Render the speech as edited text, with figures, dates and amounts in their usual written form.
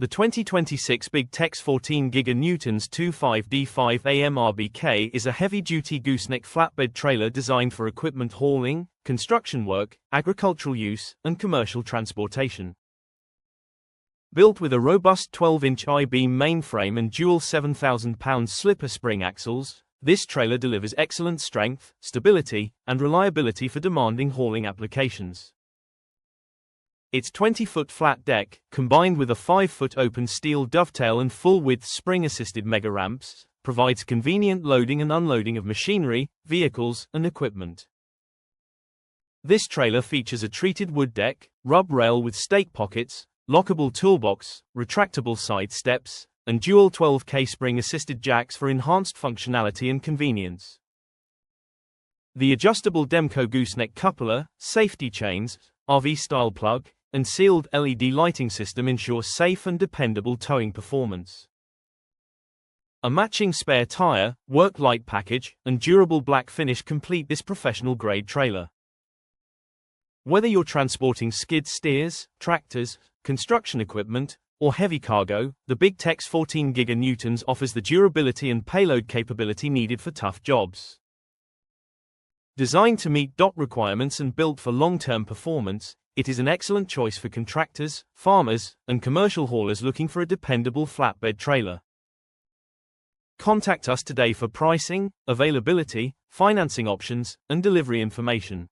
The 2026 Big Tex 14 GNewtons 25D5A MRBK is a heavy-duty gooseneck flatbed trailer designed for equipment hauling, construction work, agricultural use, and commercial transportation. Built with a robust 12-inch I-beam mainframe and dual 7,000-pound slipper spring axles, this trailer delivers excellent strength, stability, and reliability for demanding hauling applications. Its 20-foot flat deck, combined with a 5-foot open steel dovetail and full-width spring-assisted mega ramps, provides convenient loading and unloading of machinery, vehicles, and equipment. This trailer features a treated wood deck, RUBRAIL with stake pockets, lockable toolbox, retractable side steps, and dual 12K spring-assisted jacks for enhanced functionality and convenience. The adjustable Demco gooseneck coupler, safety chains, RV-style plug, and sealed LED lighting system ensure safe and dependable towing performance. A matching spare tire, work light package, and durable black finish complete this professional-grade trailer. Whether you're transporting skid steers, tractors, construction equipment, or heavy cargo, the Big Tex 14 GNewtons offers the durability and payload capability needed for tough jobs. Designed to meet DOT requirements and built for long-term performance, it is an excellent choice for contractors, farmers, and commercial haulers looking for a dependable flatbed trailer. Contact us today for pricing, availability, financing options, and delivery information.